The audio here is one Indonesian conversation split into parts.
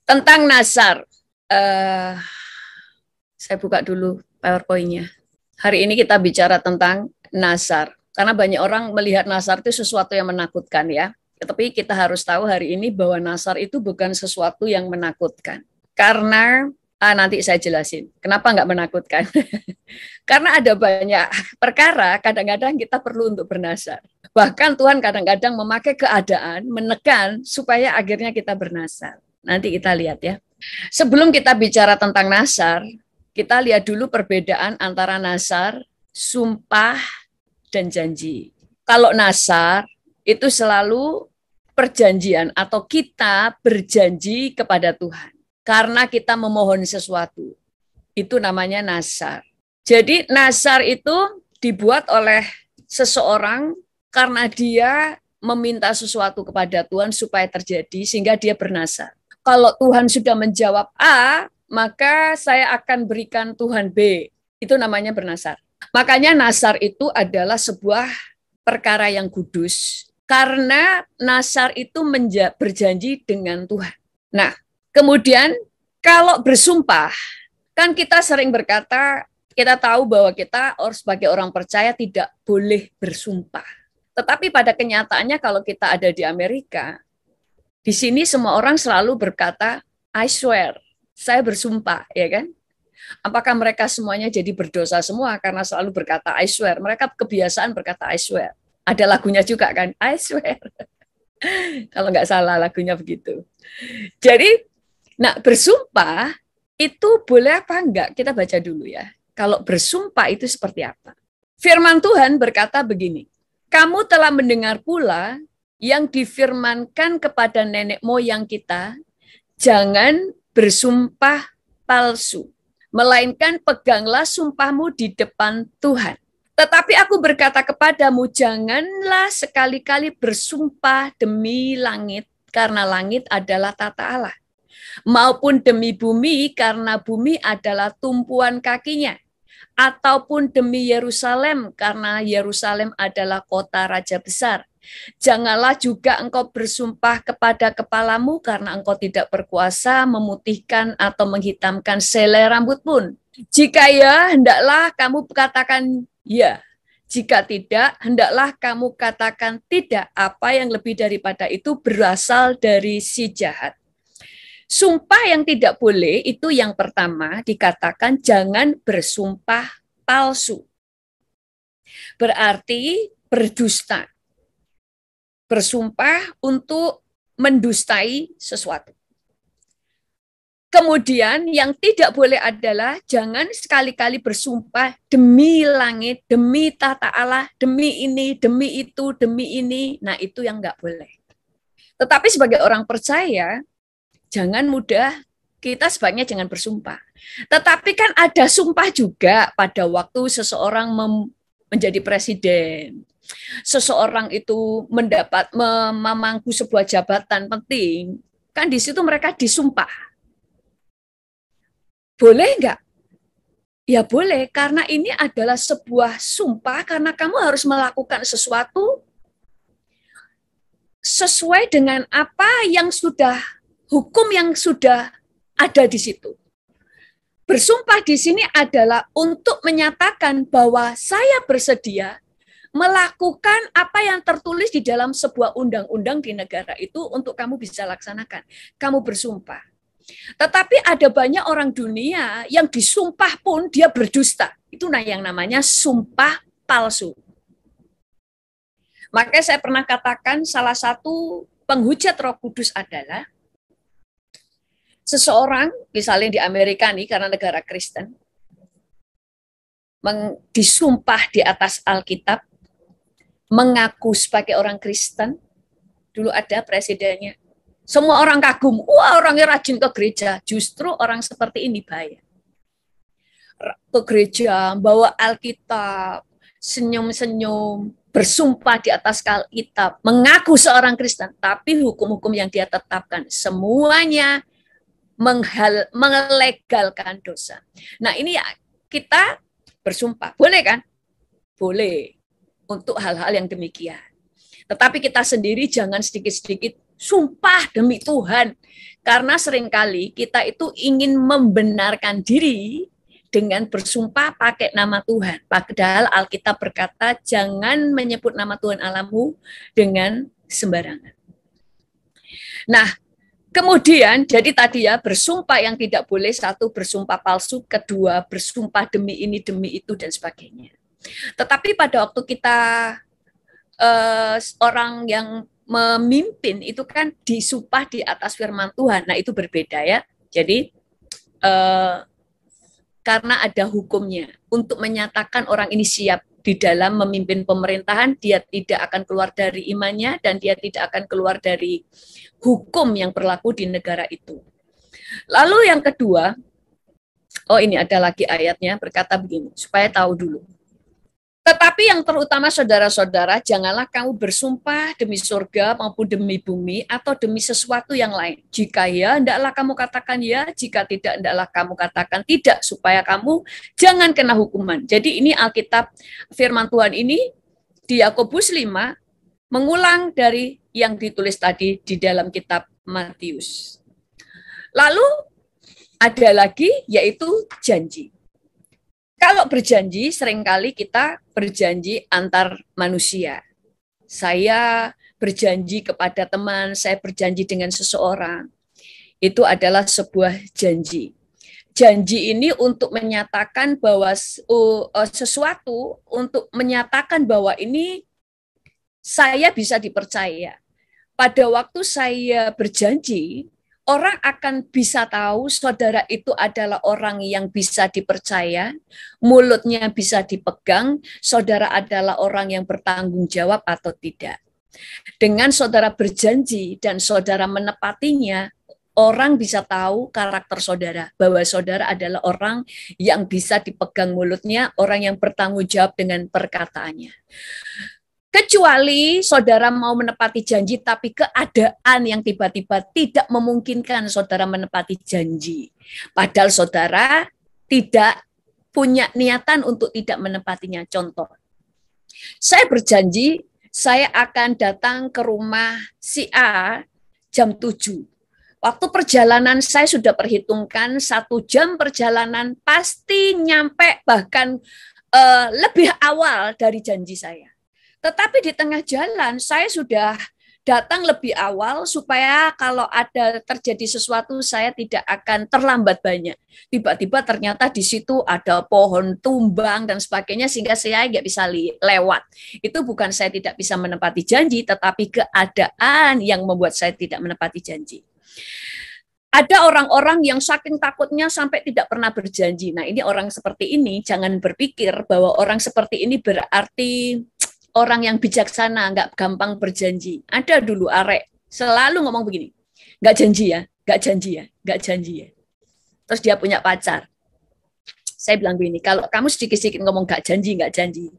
Tentang Nazar. Eh, saya buka dulu PowerPoint-nya. Hari ini kita bicara tentang Nazar. Karena banyak orang melihat Nazar itu sesuatu yang menakutkan ya. Tapi kita harus tahu hari ini bahwa Nazar itu bukan sesuatu yang menakutkan. Karena nanti saya jelasin kenapa nggak menakutkan. Karena ada banyak perkara kadang-kadang kita perlu untuk bernazar. Bahkan Tuhan kadang-kadang memakai keadaan, menekan supaya akhirnya kita bernazar. Nanti kita lihat ya. Sebelum kita bicara tentang nazar, kita lihat dulu perbedaan antara nazar, sumpah, dan janji. Kalau nazar itu selalu perjanjian atau kita berjanji kepada Tuhan. Karena kita memohon sesuatu. Itu namanya nazar. Jadi nazar itu dibuat oleh seseorang karena dia meminta sesuatu kepada Tuhan supaya terjadi sehingga dia bernazar. Kalau Tuhan sudah menjawab A, maka saya akan berikan Tuhan B. Itu namanya bernazar. Makanya nazar itu adalah sebuah perkara yang kudus. Karena nazar itu berjanji dengan Tuhan. Nah, kemudian kalau bersumpah, kan kita sering berkata, kita tahu bahwa kita sebagai orang percaya tidak boleh bersumpah. Tetapi pada kenyataannya kalau kita ada di Amerika, di sini semua orang selalu berkata, I swear, saya bersumpah, ya kan? Apakah mereka semuanya jadi berdosa semua karena selalu berkata I swear? Mereka kebiasaan berkata I swear. Ada lagunya juga kan, I swear. Kalau nggak salah lagunya begitu. Jadi, bersumpah itu boleh apa enggak? Kita baca dulu ya. Kalau bersumpah itu seperti apa? Firman Tuhan berkata begini, kamu telah mendengar pula yang difirmankan kepada nenek moyang kita, jangan bersumpah palsu, melainkan peganglah sumpahmu di depan Tuhan. Tetapi aku berkata kepadamu, janganlah sekali-kali bersumpah demi langit, karena langit adalah tata Allah, maupun demi bumi, karena bumi adalah tumpuan kakinya, ataupun demi Yerusalem, karena Yerusalem adalah kota raja besar. Janganlah juga engkau bersumpah kepada kepalamu, karena engkau tidak berkuasa memutihkan atau menghitamkan selai rambut pun. Jika ya, hendaklah kamu katakan ya. Jika tidak, hendaklah kamu katakan tidak. Apa yang lebih daripada itu berasal dari si jahat. Sumpah yang tidak boleh itu yang pertama dikatakan jangan bersumpah palsu. Berarti berdusta. Bersumpah untuk mendustai sesuatu. Kemudian yang tidak boleh adalah jangan sekali-kali bersumpah demi langit, demi tata Allah, demi ini, demi itu, demi ini. Nah itu yang nggak boleh. Tetapi sebagai orang percaya, jangan mudah, kita sebaiknya jangan bersumpah. Tetapi kan ada sumpah juga pada waktu seseorang menjadi presiden. Seseorang itu memangku sebuah jabatan penting, kan di situ mereka disumpah. Boleh enggak? Ya boleh, karena ini adalah sebuah sumpah karena kamu harus melakukan sesuatu sesuai dengan apa yang sudah, hukum yang sudah ada di situ. Bersumpah di sini adalah untuk menyatakan bahwa saya bersedia melakukan apa yang tertulis di dalam sebuah undang-undang di negara itu untuk kamu bisa laksanakan. Kamu bersumpah. Tetapi ada banyak orang dunia yang disumpah pun dia berdusta. Itu yang namanya sumpah palsu. Makanya saya pernah katakan salah satu penghujat Roh Kudus adalah seseorang, misalnya di Amerika nih karena negara Kristen, disumpah di atas Alkitab, mengaku sebagai orang Kristen. Dulu ada presidennya. Semua orang kagum, wah orangnya rajin ke gereja. Justru orang seperti ini bahaya. Ke gereja, bawa Alkitab, senyum-senyum, bersumpah di atas Alkitab, mengaku seorang Kristen, tapi hukum-hukum yang dia tetapkan semuanya melegalkan dosa. Nah ini kita bersumpah, boleh kan? Boleh untuk hal-hal yang demikian. Tetapi kita sendiri jangan sedikit-sedikit sumpah demi Tuhan. Karena seringkali kita itu ingin membenarkan diri dengan bersumpah pakai nama Tuhan. Padahal Alkitab berkata, jangan menyebut nama Tuhan Allahmu dengan sembarangan. Nah, kemudian, jadi tadi ya, bersumpah yang tidak boleh, satu, bersumpah palsu, kedua, bersumpah demi ini, demi itu, dan sebagainya. Tetapi pada waktu kita orang yang memimpin itu kan disumpah di atas firman Tuhan. Nah, itu berbeda ya. Jadi karena ada hukumnya untuk menyatakan orang ini siap di dalam memimpin pemerintahan, dia tidak akan keluar dari imannya dan dia tidak akan keluar dari hukum yang berlaku di negara itu. Lalu yang kedua, ini ada lagi ayatnya berkata begini, supaya tahu dulu. Tetapi yang terutama saudara-saudara, janganlah kamu bersumpah demi surga maupun demi bumi atau demi sesuatu yang lain. Jika ya, hendaklah kamu katakan ya, jika tidak, hendaklah kamu katakan tidak, supaya kamu jangan kena hukuman. Jadi ini Alkitab, firman Tuhan ini di Yakobus 5, mengulang dari yang ditulis tadi di dalam kitab Matius. Lalu ada lagi, yaitu janji. Kalau berjanji, seringkali kita berjanji antar manusia. Saya berjanji kepada teman, saya berjanji dengan seseorang. Itu adalah sebuah janji. Janji ini untuk menyatakan bahwa sesuatu, untuk menyatakan bahwa ini saya bisa dipercaya. Pada waktu saya berjanji, orang akan bisa tahu saudara itu adalah orang yang bisa dipercaya, mulutnya bisa dipegang, saudara adalah orang yang bertanggung jawab atau tidak. Dengan saudara berjanji dan saudara menepatinya, orang bisa tahu karakter saudara, bahwa saudara adalah orang yang bisa dipegang mulutnya, orang yang bertanggung jawab dengan perkataannya. Kecuali saudara mau menepati janji, tapi keadaan yang tiba-tiba tidak memungkinkan saudara menepati janji. Padahal saudara tidak punya niatan untuk tidak menepatinya. Contoh, saya berjanji saya akan datang ke rumah si A jam 7. Waktu perjalanan saya sudah perhitungkan 1 jam perjalanan pasti nyampe bahkan lebih awal dari janji saya. Tetapi di tengah jalan saya sudah datang lebih awal supaya kalau ada terjadi sesuatu saya tidak akan terlambat banyak. Tiba-tiba ternyata di situ ada pohon tumbang dan sebagainya sehingga saya nggak bisa lewat. Itu bukan saya tidak bisa menepati janji, tetapi keadaan yang membuat saya tidak menepati janji. Ada orang-orang yang saking takutnya sampai tidak pernah berjanji. Nah, ini orang seperti ini jangan berpikir bahwa orang seperti ini berarti orang yang bijaksana, nggak gampang berjanji. Ada dulu arek, selalu ngomong begini, nggak janji ya, nggak janji ya, nggak janji ya. Terus dia punya pacar. Saya bilang begini, kalau kamu sedikit-sedikit ngomong nggak janji,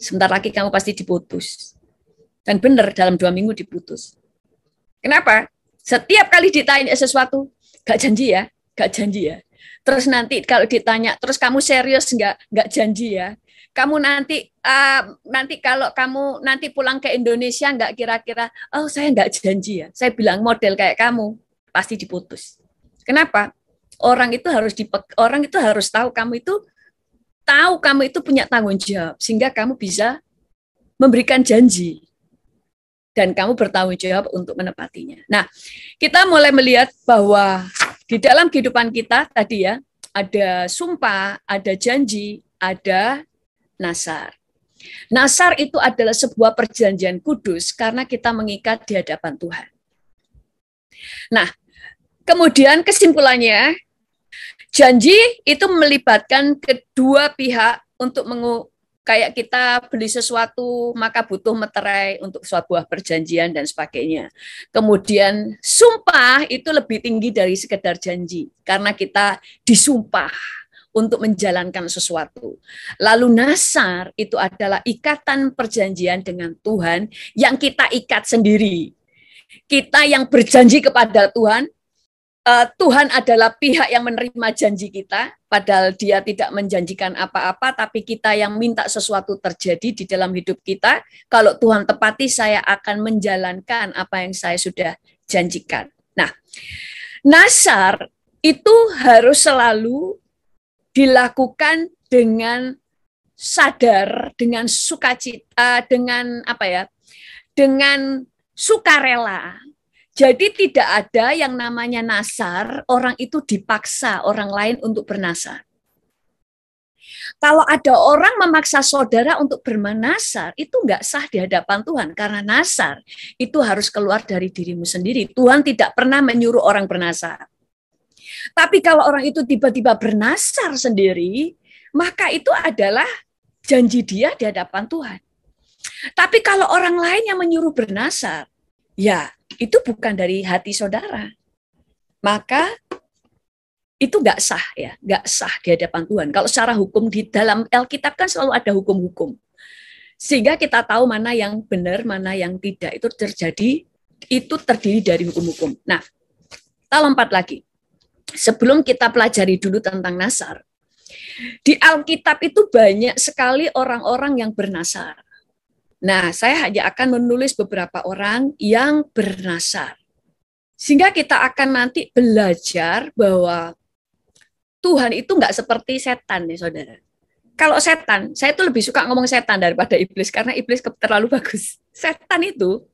sebentar lagi kamu pasti diputus. Dan benar, dalam 2 minggu diputus. Kenapa? Setiap kali ditanya sesuatu, nggak janji ya, nggak janji ya. Terus nanti kalau ditanya, terus kamu serius nggak janji ya. Kamu nanti kalau kamu nanti pulang ke Indonesia nggak kira-kira, oh saya nggak janji ya. Saya bilang model kayak kamu pasti diputus. Kenapa? Orang itu harus tahu kamu itu punya tanggung jawab sehingga kamu bisa memberikan janji dan kamu bertanggung jawab untuk menepatinya. Nah, kita mulai melihat bahwa di dalam kehidupan kita tadi ya ada sumpah, ada janji, ada nasar. Nasar itu adalah sebuah perjanjian kudus karena kita mengikat di hadapan Tuhan. Nah, kemudian kesimpulannya, janji itu melibatkan kedua pihak untuk kayak kita beli sesuatu maka butuh materai untuk sebuah perjanjian dan sebagainya. Kemudian sumpah itu lebih tinggi dari sekedar janji karena kita disumpah untuk menjalankan sesuatu. Lalu nasar itu adalah ikatan perjanjian dengan Tuhan yang kita ikat sendiri. Kita yang berjanji kepada Tuhan, Tuhan adalah pihak yang menerima janji kita, padahal dia tidak menjanjikan apa-apa, tapi kita yang minta sesuatu terjadi di dalam hidup kita. Kalau Tuhan tepati, saya akan menjalankan apa yang saya sudah janjikan. Nah, Nasar itu harus selalu dilakukan dengan sadar, dengan sukacita, dengan apa ya? Dengan sukarela. Jadi tidak ada yang namanya nasar, orang itu dipaksa orang lain untuk bernasar. Kalau ada orang memaksa saudara untuk bermenasar, itu nggak sah di hadapan Tuhan. Karena nasar itu harus keluar dari dirimu sendiri. Tuhan tidak pernah menyuruh orang bernasar. Tapi kalau orang itu tiba-tiba bernasar sendiri, maka itu adalah janji dia di hadapan Tuhan. Tapi kalau orang lain yang menyuruh bernasar, ya itu bukan dari hati saudara. Maka itu nggak sah ya, nggak sah di hadapan Tuhan. Kalau secara hukum di dalam Alkitab kan selalu ada hukum-hukum. Sehingga kita tahu mana yang benar, mana yang tidak. Itu terdiri dari hukum-hukum. Nah, kita lompat lagi. Sebelum kita pelajari dulu tentang nasar. Di Alkitab itu banyak sekali orang-orang yang bernasar. Nah, saya hanya akan menulis beberapa orang yang bernasar. Sehingga kita akan nanti belajar bahwa Tuhan itu nggak seperti setan ya saudara. Kalau setan, saya itu lebih suka ngomong setan daripada iblis, karena iblis terlalu bagus. Setan itu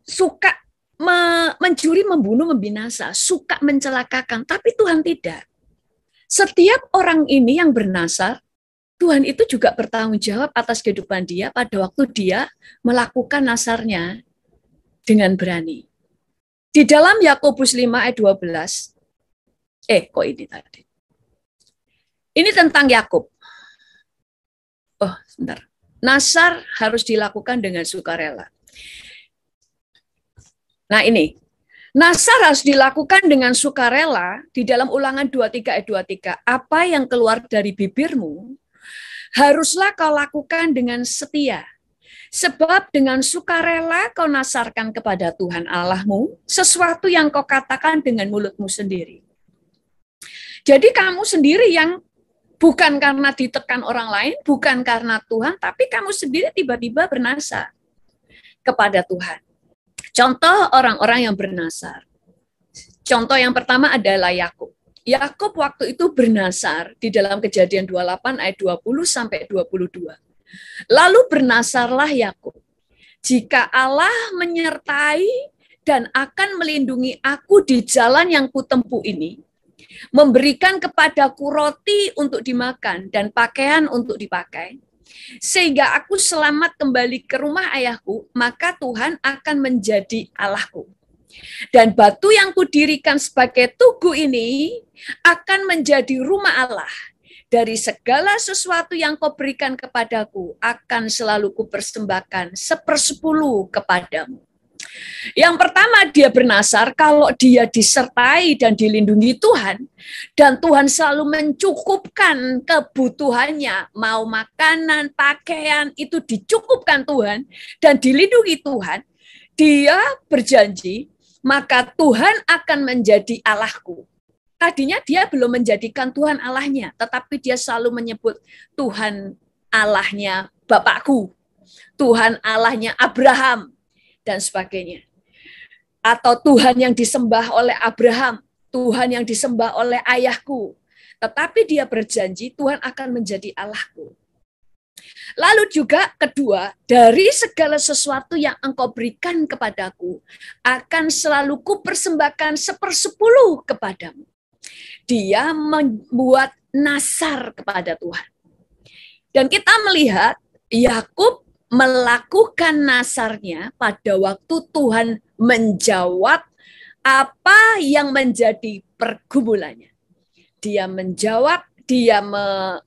suka mencuri, membunuh, membinasa, suka mencelakakan, tapi Tuhan tidak. Setiap orang ini yang bernasar, Tuhan itu juga bertanggung jawab atas kehidupan dia pada waktu dia melakukan nasarnya dengan berani. Di dalam Yakobus 5 ayat 12, kok ini tadi? Ini tentang Yakub. Oh, sebentar. Nasar harus dilakukan dengan sukarela. Nah ini, nasar harus dilakukan dengan sukarela di dalam Ulangan 23 ayat 23. Apa yang keluar dari bibirmu, haruslah kau lakukan dengan setia. Sebab dengan sukarela kau nasarkan kepada Tuhan Allahmu sesuatu yang kau katakan dengan mulutmu sendiri. Jadi kamu sendiri yang bukan karena ditekan orang lain, bukan karena Tuhan, tapi kamu sendiri tiba-tiba bernasar kepada Tuhan. Contoh orang-orang yang bernasar. Contoh yang pertama adalah Yakub. Yakub waktu itu bernasar di dalam Kejadian 28 ayat 20 sampai 22. Lalu bernasarlah Yakub, jika Allah menyertai dan akan melindungi aku di jalan yang kutempuh ini, memberikan kepadaku roti untuk dimakan dan pakaian untuk dipakai, sehingga aku selamat kembali ke rumah ayahku, maka Tuhan akan menjadi Allahku. Dan batu yang kudirikan sebagai tugu ini akan menjadi rumah Allah. Dari segala sesuatu yang kau berikan kepadaku, akan selalu kupersembahkan 1/10 kepadamu. Yang pertama, dia bernasar kalau dia disertai dan dilindungi Tuhan, dan Tuhan selalu mencukupkan kebutuhannya, mau makanan, pakaian, itu dicukupkan Tuhan, dan dilindungi Tuhan, dia berjanji, maka Tuhan akan menjadi Allahku. Tadinya dia belum menjadikan Tuhan Allahnya, tetapi dia selalu menyebut Tuhan Allahnya Bapakku, Tuhan Allahnya Abraham, dan sebagainya. Atau Tuhan yang disembah oleh Abraham, Tuhan yang disembah oleh ayahku. Tetapi dia berjanji Tuhan akan menjadi Allahku. Lalu juga kedua, dari segala sesuatu yang engkau berikan kepadaku, akan selalu kupersembahkan 1/10 kepadamu. Dia membuat nasar kepada Tuhan. Dan kita melihat Yakub melakukan nasarnya pada waktu Tuhan menjawab apa yang menjadi pergumulannya. Dia menjawab, dia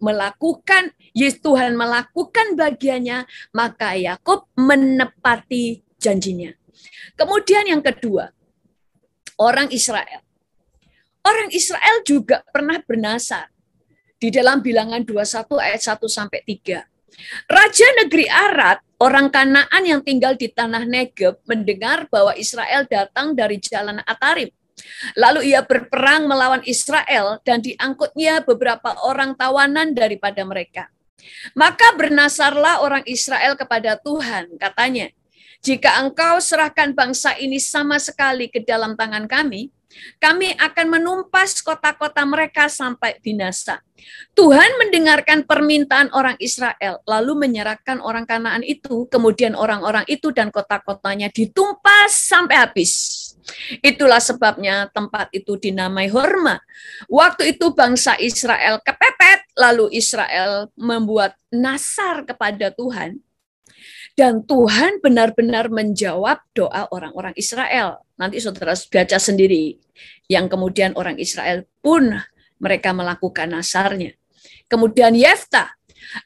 melakukan, Tuhan melakukan bagiannya, maka Yakub menepati janjinya. Kemudian yang kedua, orang Israel. Orang Israel juga pernah bernasar di dalam Bilangan 21 ayat 1 sampai 3. Raja negeri Arad, orang Kanaan yang tinggal di tanah Negeb, mendengar bahwa Israel datang dari jalan Atarim. Lalu ia berperang melawan Israel dan diangkutnya beberapa orang tawanan daripada mereka. Maka bernasarlah orang Israel kepada Tuhan, katanya, Jika engkau serahkan bangsa ini sama sekali ke dalam tangan kami akan menumpas kota-kota mereka sampai binasa. Tuhan mendengarkan permintaan orang Israel, lalu menyerahkan orang Kanaan itu, kemudian orang-orang itu dan kota-kotanya ditumpas sampai habis. Itulah sebabnya tempat itu dinamai Horma. Waktu itu bangsa Israel kepepet, lalu Israel membuat nasar kepada Tuhan. Dan Tuhan benar-benar menjawab doa orang-orang Israel. Nanti saudara baca sendiri. Yang kemudian orang Israel pun mereka melakukan nasarnya. Kemudian Yefta.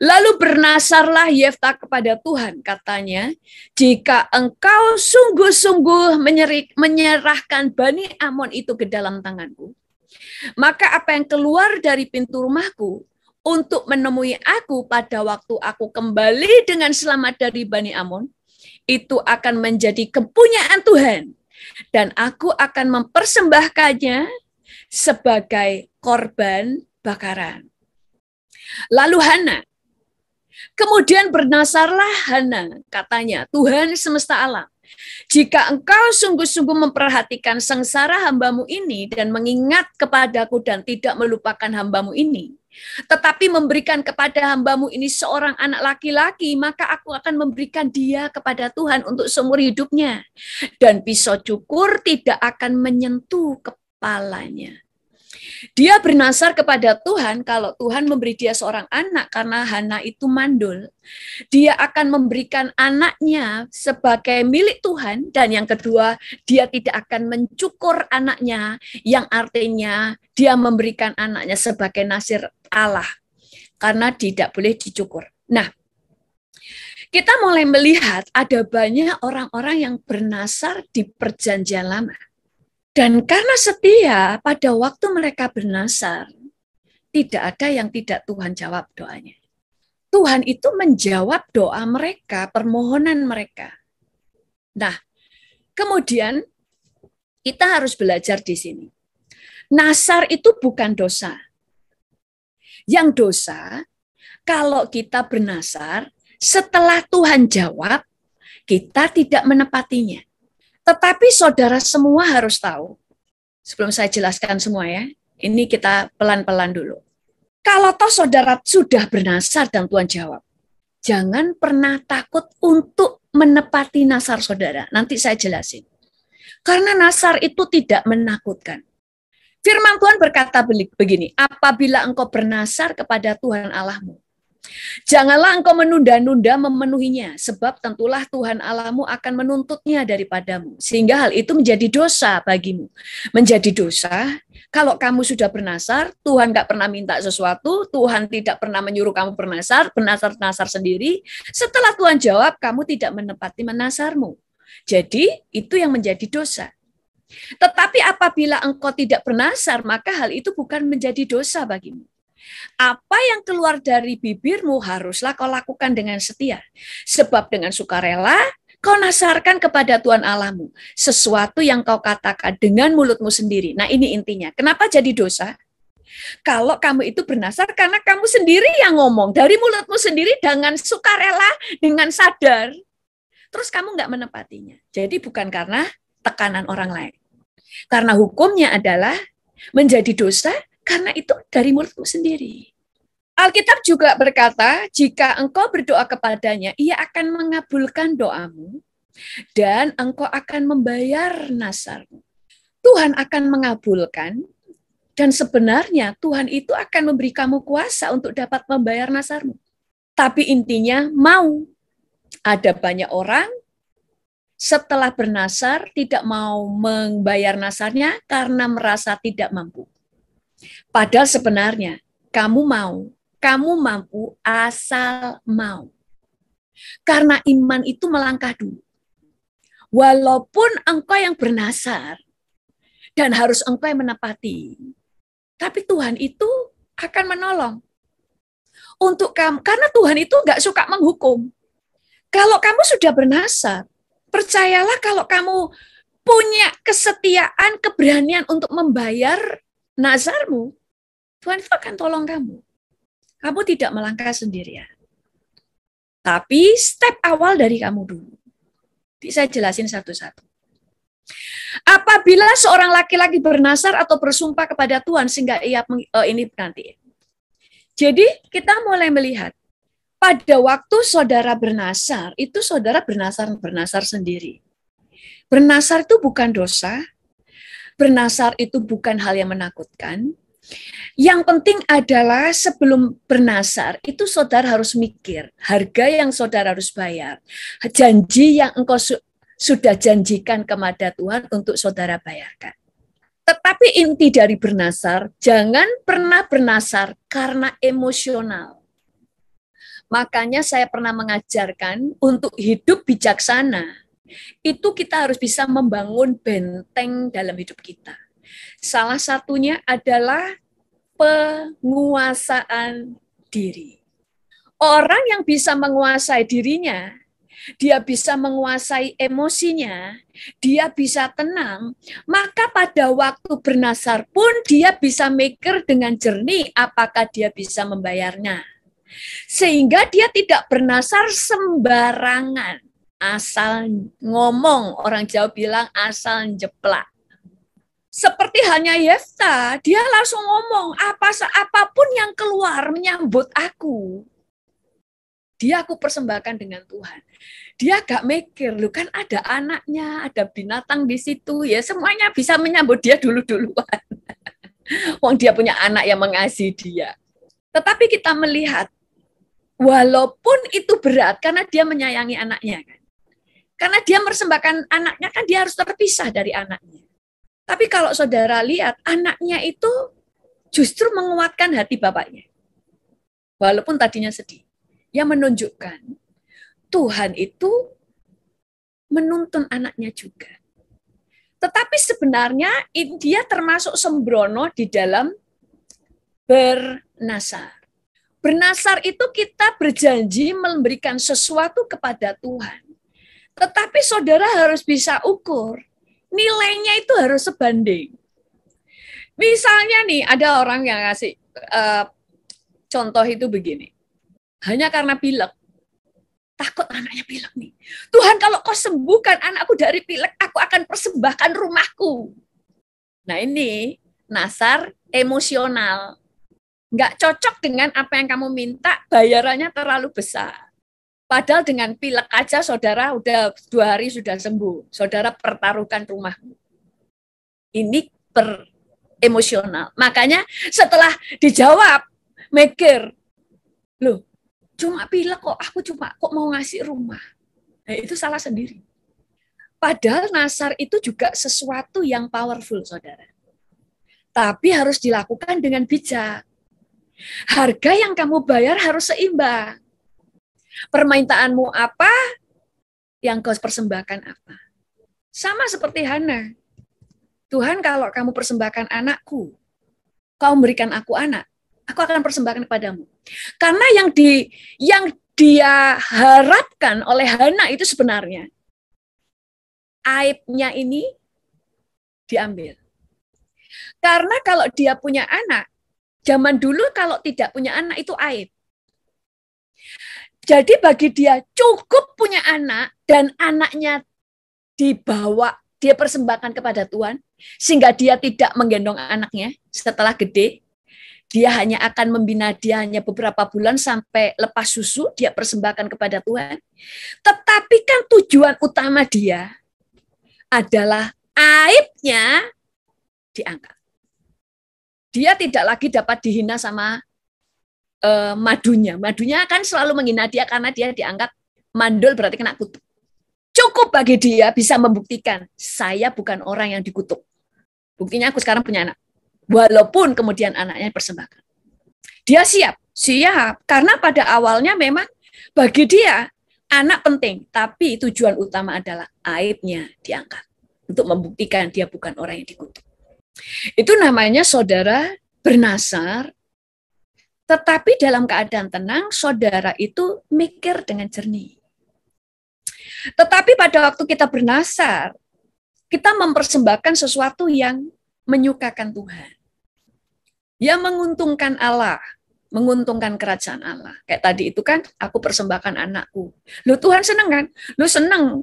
Lalu bernasarlah Yefta kepada Tuhan. Katanya, jika engkau sungguh-sungguh menyerahkan Bani Amon itu ke dalam tanganku, maka apa yang keluar dari pintu rumahku untuk menemui aku pada waktu aku kembali dengan selamat dari Bani Amon, itu akan menjadi kepunyaan Tuhan. Dan aku akan mempersembahkannya sebagai korban bakaran. Lalu Hana. Kemudian bernasarlah Hana, katanya, Tuhan semesta alam, jika engkau sungguh-sungguh memperhatikan sengsara hambamu ini dan mengingat kepadaku dan tidak melupakan hambamu ini, tetapi memberikan kepada hambamu ini seorang anak laki-laki, maka aku akan memberikan dia kepada Tuhan untuk seumur hidupnya. Dan pisau cukur tidak akan menyentuh kepalanya. Dia bernasar kepada Tuhan, kalau Tuhan memberi dia seorang anak, karena Hana itu mandul, dia akan memberikan anaknya sebagai milik Tuhan, dan yang kedua, dia tidak akan mencukur anaknya, yang artinya dia memberikan anaknya sebagai nasir Allah, karena tidak boleh dicukur. Nah, kita mulai melihat ada banyak orang-orang yang bernasar di Perjanjian Lama. Dan karena setia, pada waktu mereka bernasar, tidak ada yang tidak Tuhan jawab doanya. Tuhan itu menjawab doa mereka, permohonan mereka. Nah, kemudian kita harus belajar di sini. Nasar itu bukan dosa. Yang dosa, kalau kita bernasar, setelah Tuhan jawab, kita tidak menepatinya. Tetapi saudara semua harus tahu, sebelum saya jelaskan semua ya, ini kita pelan-pelan dulu. Kalau toh saudara sudah bernasar dan Tuhan jawab, jangan pernah takut untuk menepati nasar saudara. Nanti saya jelasin. Karena nasar itu tidak menakutkan. Firman Tuhan berkata begini, apabila engkau bernasar kepada Tuhan Allahmu, janganlah engkau menunda-nunda memenuhinya, sebab tentulah Tuhan Allahmu akan menuntutnya daripadamu, sehingga hal itu menjadi dosa bagimu. Menjadi dosa, kalau kamu sudah bernasar, Tuhan gak pernah minta sesuatu, Tuhan tidak pernah menyuruh kamu bernasar sendiri, setelah Tuhan jawab, kamu tidak menepati menasarmu. Jadi, itu yang menjadi dosa. Tetapi apabila engkau tidak bernasar, maka hal itu bukan menjadi dosa bagimu. Apa yang keluar dari bibirmu haruslah kau lakukan dengan setia. Sebab dengan sukarela kau nasarkan kepada Tuhan Allahmu sesuatu yang kau katakan dengan mulutmu sendiri. Nah ini intinya. Kenapa jadi dosa? Kalau kamu itu bernasar karena kamu sendiri yang ngomong. Dari mulutmu sendiri dengan sukarela, dengan sadar. Terus kamu nggak menepatinya. Jadi bukan karena tekanan orang lain. Karena hukumnya adalah menjadi dosa karena itu dari mulutmu sendiri. Alkitab juga berkata, jika engkau berdoa kepadanya, ia akan mengabulkan doamu dan engkau akan membayar nasarmu. Tuhan akan mengabulkan dan sebenarnya Tuhan itu akan memberi kamu kuasa untuk dapat membayar nasarmu. Tapi intinya mau. Ada banyak orang setelah bernasar tidak mau membayar nasarnya karena merasa tidak mampu. Padahal sebenarnya kamu mampu asal mau. Karena iman itu melangkah dulu. Walaupun engkau yang bernasar dan harus engkau yang menepati, tapi Tuhan itu akan menolong untuk kamu. Karena Tuhan itu nggak suka menghukum. Kalau kamu sudah bernasar, percayalah kalau kamu punya kesetiaan, keberanian untuk membayar nazarmu, Tuhan itu akan tolong kamu. Kamu tidak melangkah sendirian. Tapi step awal dari kamu dulu. Saya jelasin satu-satu. Apabila seorang laki-laki bernasar atau bersumpah kepada Tuhan sehingga ia ini nanti. Jadi kita mulai melihat pada waktu saudara bernasar, itu saudara bernasar sendiri. Bernasar itu bukan dosa, bernasar itu bukan hal yang menakutkan. Yang penting adalah sebelum bernasar, itu saudara harus mikir, harga yang saudara harus bayar, janji yang engkau sudah janjikan kepada Tuhan untuk saudara bayarkan. Tetapi inti dari bernasar, jangan pernah bernasar karena emosional. Makanya saya pernah mengajarkan untuk hidup bijaksana, itu kita harus bisa membangun benteng dalam hidup kita. Salah satunya adalah penguasaan diri. Orang yang bisa menguasai dirinya, dia bisa menguasai emosinya, dia bisa tenang, maka pada waktu bernasar pun dia bisa mikir dengan jernih apakah dia bisa membayarnya. Sehingga dia tidak bernasar sembarangan, asal ngomong, orang Jawa bilang asal jeplak. Seperti hanya Yefta, dia langsung ngomong, apapun yang keluar menyambut aku, dia aku persembahkan dengan Tuhan. Dia gak mikir, lu kan ada anaknya, ada binatang di situ, ya semuanya bisa menyambut dia duluan. Wong dia punya anak yang mengasihi dia. Tetapi kita melihat, walaupun itu berat, karena dia menyayangi anaknya, kan? Karena dia mempersembahkan anaknya, kan dia harus terpisah dari anaknya. Tapi kalau saudara lihat, anaknya itu justru menguatkan hati bapaknya. Walaupun tadinya sedih. Yang menunjukkan Tuhan itu menuntun anaknya juga. Tetapi sebenarnya dia termasuk sembrono di dalam bernasar. Bernasar itu kita berjanji memberikan sesuatu kepada Tuhan. Tetapi saudara harus bisa ukur, nilainya itu harus sebanding. Misalnya nih, ada orang yang ngasih contoh itu begini. Hanya karena pilek, takut anaknya pilek nih. Tuhan, kalau kau sembuhkan anakku dari pilek, aku akan persembahkan rumahku. Nah ini nasar emosional. Nggak cocok dengan apa yang kamu minta, bayarannya terlalu besar. Padahal dengan pilek aja saudara udah 2 hari sudah sembuh. Saudara pertaruhkan rumahmu. Ini emosional. Makanya setelah dijawab, mikir, loh, cuma pilek kok, aku kok mau ngasih rumah. Nah, itu salah sendiri. Padahal nasar itu juga sesuatu yang powerful, saudara. Tapi harus dilakukan dengan bijak. Harga yang kamu bayar harus seimbang. Permintaanmu apa, yang kau persembahkan apa. Sama seperti Hana. Tuhan, kalau kamu persembahkan anakku, kau memberikan aku anak, aku akan persembahkan kepadamu. Karena yang dia harapkan oleh Hana itu sebenarnya aibnya ini diambil. Karena kalau dia punya anak, zaman dulu kalau tidak punya anak itu aib. Jadi bagi dia cukup punya anak dan anaknya dibawa, dia persembahkan kepada Tuhan, sehingga dia tidak menggendong anaknya setelah gede. Dia hanya akan membina dia hanya beberapa bulan sampai lepas susu, dia persembahkan kepada Tuhan. Tetapi kan tujuan utama dia adalah aibnya diangkat. Dia tidak lagi dapat dihina sama madunya. Madunya kan selalu menghina dia karena dia diangkat mandul berarti kena kutuk. Cukup bagi dia bisa membuktikan, saya bukan orang yang dikutuk. Buktinya aku sekarang punya anak. Walaupun kemudian anaknya persembahkan. Dia siap. Karena pada awalnya memang bagi dia anak penting. Tapi tujuan utama adalah aibnya diangkat. Untuk membuktikan dia bukan orang yang dikutuk. Itu namanya saudara bernasar. Tetapi dalam keadaan tenang, saudara itu mikir dengan jernih. Tetapi pada waktu kita bernasar, kita mempersembahkan sesuatu yang menyukakan Tuhan. Yang menguntungkan Allah, menguntungkan kerajaan Allah. Kayak tadi itu kan, aku persembahkan anakku. Loh Tuhan senang kan? Loh senang.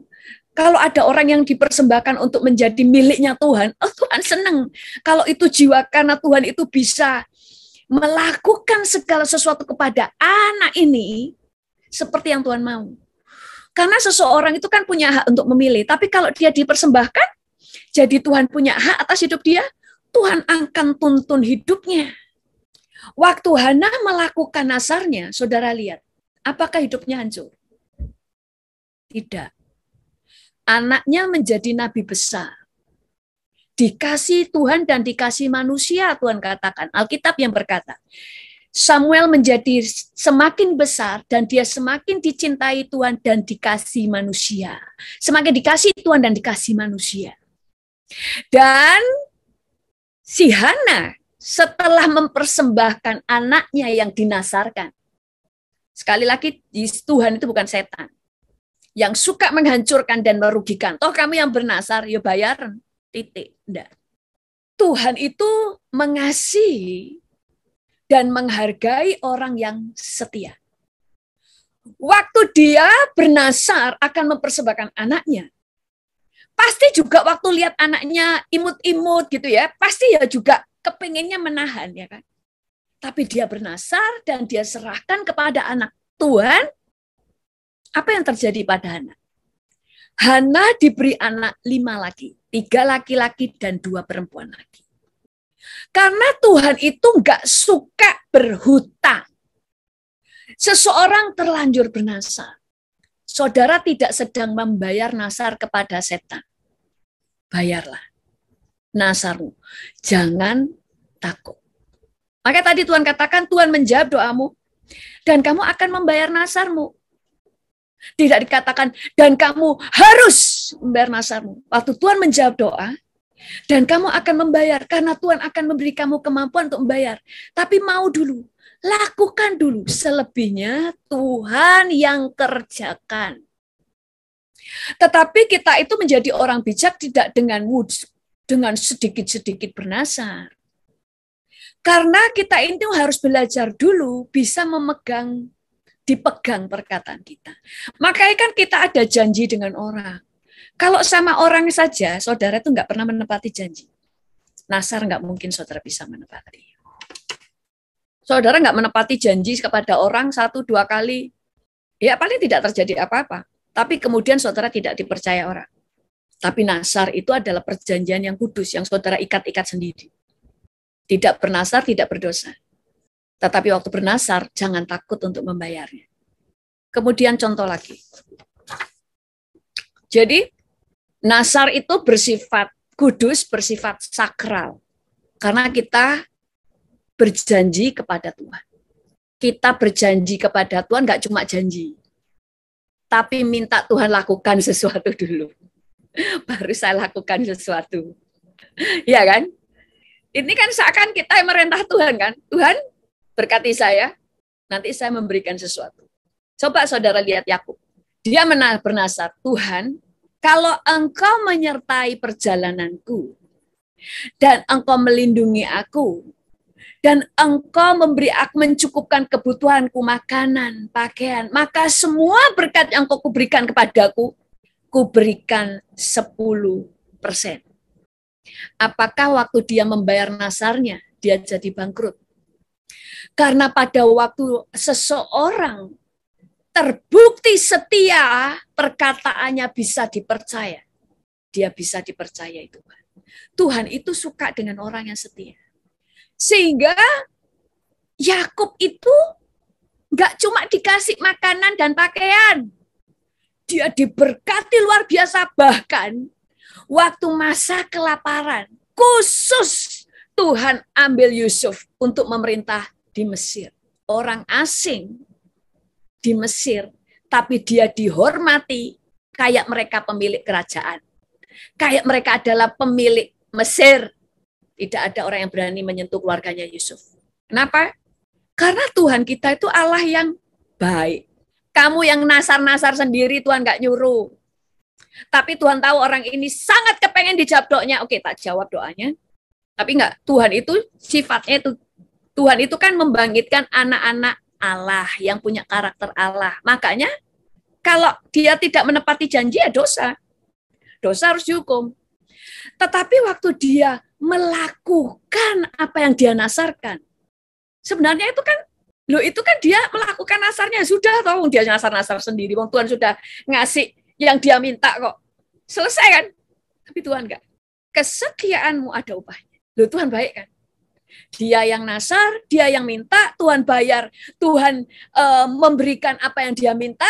Kalau ada orang yang dipersembahkan untuk menjadi miliknya Tuhan, oh Tuhan senang. Kalau itu jiwa karena Tuhan itu bisa melakukan segala sesuatu kepada anak ini seperti yang Tuhan mau. Karena seseorang itu kan punya hak untuk memilih, tapi kalau dia dipersembahkan, jadi Tuhan punya hak atas hidup dia, Tuhan akan tuntun hidupnya. Waktu Hana melakukan nasarnya, saudara lihat, apakah hidupnya hancur? Tidak. Anaknya menjadi nabi besar. Dikasih Tuhan dan dikasih manusia, Tuhan katakan. Alkitab yang berkata, Samuel menjadi semakin besar dan dia semakin dicintai Tuhan dan dikasih manusia. Semakin dikasih Tuhan dan dikasih manusia. Dan si Hana setelah mempersembahkan anaknya yang dinasarkan. Sekali lagi, Tuhan itu bukan setan. Yang suka menghancurkan dan merugikan. Toh kamu yang bernasar, ya bayar. Titik. Enggak. Tuhan itu mengasihi dan menghargai orang yang setia. Waktu dia bernasar akan mempersembahkan anaknya. Pasti juga waktu lihat anaknya imut-imut gitu ya, pasti ya juga kepengennya menahan ya kan. Tapi dia bernasar dan dia serahkan kepada anak Tuhan. Apa yang terjadi pada Hana? Hana diberi anak 5 lagi, 3 laki-laki dan 2 perempuan lagi. Karena Tuhan itu enggak suka berhutang. Seseorang terlanjur bernasar. Saudara tidak sedang membayar nasar kepada setan. Bayarlah nasarmu. Jangan takut. Maka tadi Tuhan katakan, Tuhan menjawab doamu. Dan kamu akan membayar nasarmu. Tidak dikatakan, dan kamu harus membayar nasarmu. Waktu Tuhan menjawab doa, dan kamu akan membayar, karena Tuhan akan memberi kamu kemampuan untuk membayar. Tapi mau dulu, lakukan dulu. Selebihnya Tuhan yang kerjakan. Tetapi kita itu menjadi orang bijak tidak dengan sedikit-sedikit bernasar. Karena kita itu harus belajar dulu bisa dipegang perkataan kita. Makanya kan kita ada janji dengan orang. Kalau sama orang saja, saudara itu nggak pernah menepati janji. Nasar nggak mungkin saudara bisa menepati. Saudara nggak menepati janji kepada orang 1-2 kali, ya paling tidak terjadi apa-apa. Tapi kemudian saudara tidak dipercaya orang. Tapi nasar itu adalah perjanjian yang kudus, yang saudara ikat-ikat sendiri. Tidak bernasar, tidak berdosa. Tetapi waktu bernasar, jangan takut untuk membayarnya. Kemudian contoh lagi. Jadi, nasar itu bersifat kudus, bersifat sakral. Karena kita berjanji kepada Tuhan. Kita berjanji kepada Tuhan, nggak cuma janji. Tapi minta Tuhan lakukan sesuatu dulu. Baru saya lakukan sesuatu. Ya kan? Ini kan seakan kita yang merintah Tuhan kan? Tuhan, berkati saya, nanti saya memberikan sesuatu. Coba saudara lihat Yakub. Dia bernasar, Tuhan, kalau Engkau menyertai perjalananku, dan Engkau melindungi aku, dan Engkau memberi aku mencukupkan kebutuhanku, makanan, pakaian, maka semua berkat yang Engkau kuberikan kepadaku, kuberikan 10%. Apakah waktu dia membayar nasarnya, dia jadi bangkrut? Karena pada waktu seseorang terbukti setia, perkataannya bisa dipercaya. Dia bisa dipercaya itu. Tuhan itu suka dengan orang yang setia. Sehingga Yakub itu nggak cuma dikasih makanan dan pakaian. Dia diberkati luar biasa. Bahkan waktu masa kelaparan, khusus Tuhan ambil Yusuf untuk memerintah di Mesir. Orang asing di Mesir, tapi dia dihormati kayak mereka pemilik kerajaan. Kayak mereka adalah pemilik Mesir. Tidak ada orang yang berani menyentuh keluarganya Yusuf. Kenapa? Karena Tuhan kita itu Allah yang baik. Kamu yang nasar-nasar sendiri, Tuhan nggak nyuruh. Tapi Tuhan tahu orang ini sangat kepengen dijawab doanya. Oke, tak jawab doanya. Tapi enggak, Tuhan itu sifatnya itu. Tuhan itu kan membangkitkan anak-anak Allah yang punya karakter Allah. Makanya kalau dia tidak menepati janji ya dosa. dosa harus dihukum. Tetapi waktu dia melakukan apa yang dia nasarkan, sebenarnya itu kan dia melakukan nasarnya, sudah tahu dia nasar-nasar sendiri, Tuhan sudah ngasih yang dia minta kok. Selesai kan? Tapi Tuhan enggak. Kesetiaanmu ada upahnya. Tuhan baik kan? Dia yang nasar, dia yang minta, Tuhan bayar. Tuhan memberikan apa yang dia minta,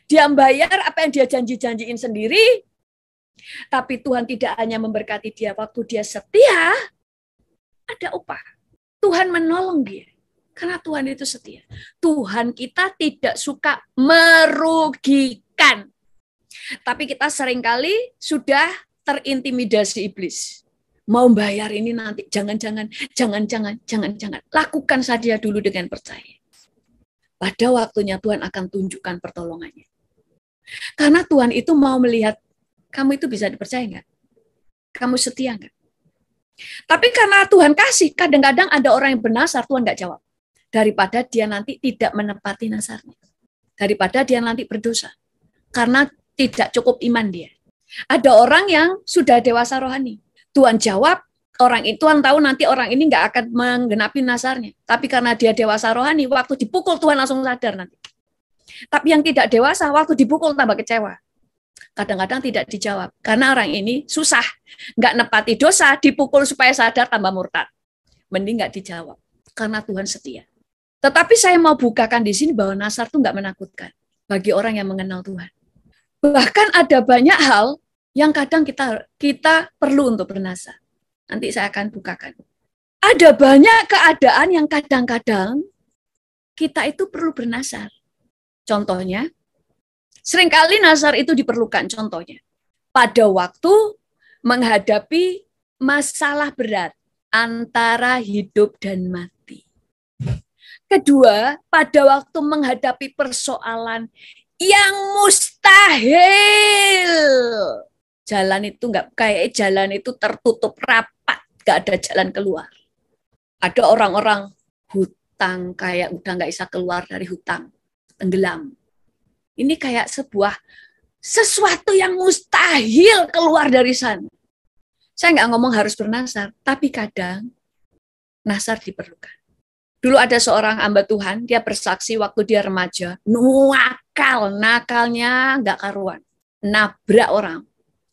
dia membayar apa yang dia janji-janjiin sendiri. Tapi Tuhan tidak hanya memberkati dia waktu dia setia, ada upah. Tuhan menolong dia. Karena Tuhan itu setia. Tuhan kita tidak suka merugikan. Tapi kita seringkali sudah terintimidasi iblis. Mau bayar ini nanti, jangan. Lakukan saja dulu dengan percaya. Pada waktunya Tuhan akan tunjukkan pertolongannya. Karena Tuhan itu mau melihat, kamu itu bisa dipercaya enggak? Kamu setia enggak? Tapi karena Tuhan kasih, kadang-kadang ada orang yang bernasar, Tuhan enggak jawab. Daripada dia nanti tidak menepati nasarnya. Daripada dia nanti berdosa. Karena tidak cukup iman dia. Ada orang yang sudah dewasa rohani. Tuhan jawab, Tuhan tahu nanti orang ini nggak akan menggenapi nasarnya. Tapi karena dia dewasa rohani, waktu dipukul Tuhan langsung sadar nanti. Tapi yang tidak dewasa, waktu dipukul tambah kecewa. Kadang-kadang tidak dijawab. Karena orang ini susah. Nggak nepati dosa, dipukul supaya sadar tambah murtad. Mending nggak dijawab. Karena Tuhan setia. Tetapi saya mau bukakan di sini bahwa nasar itu nggak menakutkan bagi orang yang mengenal Tuhan. Bahkan ada banyak hal yang kadang kita perlu untuk bernasar. Nanti saya akan bukakan. Ada banyak keadaan yang kadang-kadang kita itu perlu bernasar. Contohnya, seringkali nasar itu diperlukan. Contohnya, pada waktu menghadapi masalah berat antara hidup dan mati. Kedua, pada waktu menghadapi persoalan yang mustahil. Jalan itu jalan itu tertutup rapat, nggak ada jalan keluar. Ada orang-orang hutang kayak udah nggak bisa keluar dari hutang, tenggelam. Ini kayak sesuatu yang mustahil keluar dari sana. Saya nggak ngomong harus bernasar, tapi kadang nasar diperlukan. Dulu ada seorang hamba Tuhan, dia bersaksi waktu dia remaja, nakalnya nggak karuan, nabrak orang,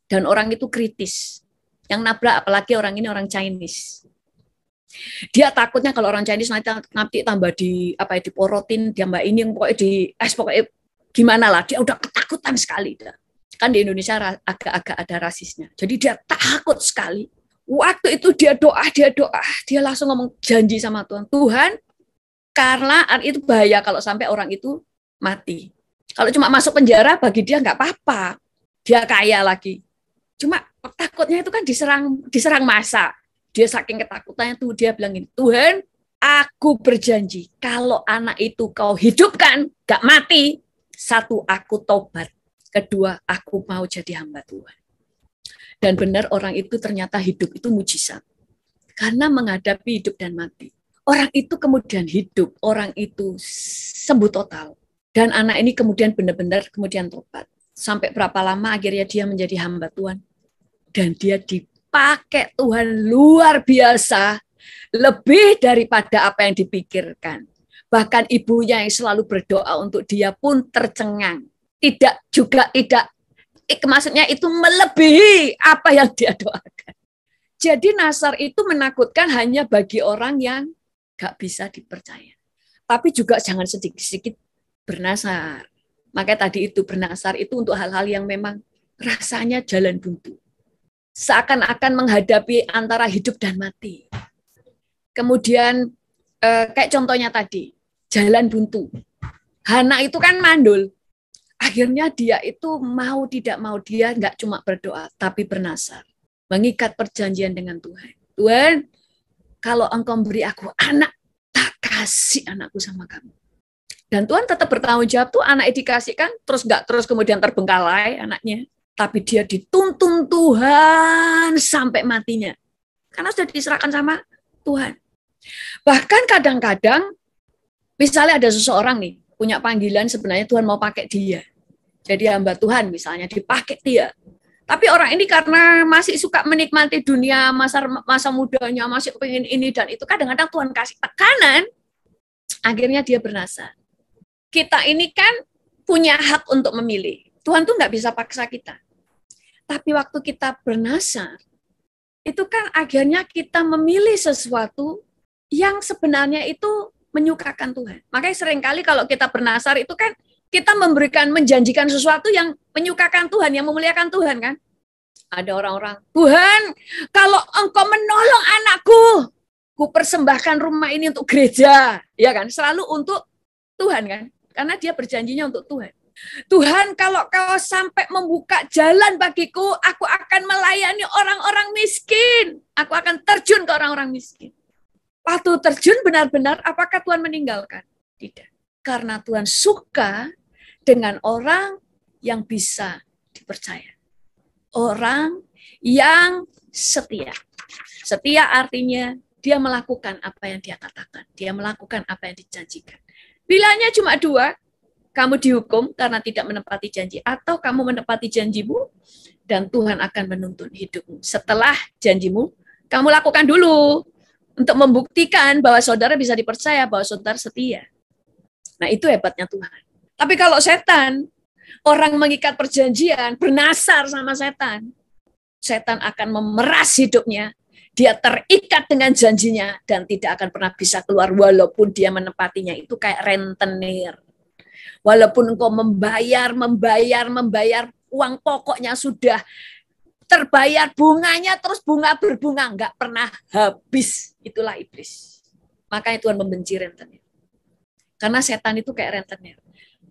dan orang itu kritis. Yang nabrak apalagi orang ini orang Chinese. Dia takutnya kalau orang Chinese nanti tambah diporotin, dia mbak ini pokoknya gimana lah, dia udah ketakutan sekali. Kan di Indonesia agak-agak ada rasisnya. Jadi dia takut sekali. Waktu itu dia doa, dia langsung ngomong janji sama Tuhan. Tuhan, karena itu bahaya kalau sampai orang itu mati. Kalau cuma masuk penjara, bagi dia nggak apa-apa. Dia kaya lagi. Cuma takutnya itu kan diserang massa. Dia saking ketakutannya tuh, dia bilang gini, Tuhan, aku berjanji, kalau anak itu kau hidupkan, nggak mati, satu, aku tobat. Kedua, aku mau jadi hamba Tuhan. Dan benar orang itu ternyata hidup itu mujizat. Karena menghadapi hidup dan mati. Orang itu kemudian hidup, orang itu sembuh total. Dan anak ini kemudian benar-benar kemudian tobat. Sampai berapa lama akhirnya dia menjadi hamba Tuhan. Dan dia dipakai Tuhan luar biasa. Lebih daripada apa yang dipikirkan. Bahkan ibunya yang selalu berdoa untuk dia pun tercengang. Maksudnya itu melebihi apa yang dia doakan. Jadi nasar itu menakutkan hanya bagi orang yang gak bisa dipercaya. Tapi juga jangan sedikit-sedikit bernasar. Makanya tadi itu bernasar itu untuk hal-hal yang memang rasanya jalan buntu. Seakan-akan menghadapi antara hidup dan mati. Kemudian kayak contohnya tadi, jalan buntu. Hana itu kan mandul. Akhirnya dia itu mau tidak mau, dia nggak cuma berdoa, tapi bernasar. Mengikat perjanjian dengan Tuhan. Tuhan, kalau engkau beri aku anak, tak kasih anakku sama kamu. Dan Tuhan tetap bertanggung jawab tuh, anak dikasihkan, terus kemudian terbengkalai anaknya. Tapi dia dituntun Tuhan sampai matinya. Karena sudah diserahkan sama Tuhan. Bahkan kadang-kadang, misalnya ada seseorang nih, punya panggilan sebenarnya Tuhan mau pakai dia. Jadi hamba Tuhan misalnya dipakai dia. Tapi orang ini karena masih suka menikmati dunia masa mudanya, masih pengen ini dan itu, kadang-kadang Tuhan kasih tekanan, akhirnya dia bernasar. Kita ini kan punya hak untuk memilih. Tuhan tuh nggak bisa paksa kita. Tapi waktu kita bernasar, itu kan akhirnya kita memilih sesuatu yang sebenarnya itu menyukakan Tuhan. Makanya seringkali kalau kita bernasar itu kan kita menjanjikan sesuatu yang menyukakan Tuhan, yang memuliakan Tuhan kan. Ada orang-orang, Tuhan, kalau Engkau menolong anakku, ku persembahkan rumah ini untuk gereja, ya kan? Selalu untuk Tuhan kan, karena dia berjanjinya untuk Tuhan. Tuhan, kalau Kau sampai membuka jalan bagiku, aku akan melayani orang-orang miskin. Aku akan terjun ke orang-orang miskin. Waktu terjun benar-benar, apakah Tuhan meninggalkan? Tidak. Karena Tuhan suka dengan orang yang bisa dipercaya. Orang yang setia. Setia artinya dia melakukan apa yang dia katakan. Dia melakukan apa yang dijanjikan. Pilihannya cuma dua. Kamu dihukum karena tidak menepati janji. Atau kamu menepati janjimu dan Tuhan akan menuntun hidupmu. Setelah janjimu, kamu lakukan dulu. Untuk membuktikan bahwa saudara bisa dipercaya, bahwa saudara setia. Nah itu hebatnya Tuhan. Tapi kalau setan, orang mengikat perjanjian, bernasar sama setan, setan akan memeras hidupnya, dia terikat dengan janjinya, dan tidak akan pernah bisa keluar walaupun dia menepatinya. Itu kayak rentenir. Walaupun engkau membayar, uang pokoknya sudah terbayar, bunganya terus bunga berbunga, nggak pernah habis. Itulah iblis. Makanya Tuhan membenci rentenir. Karena setan itu kayak rentenir.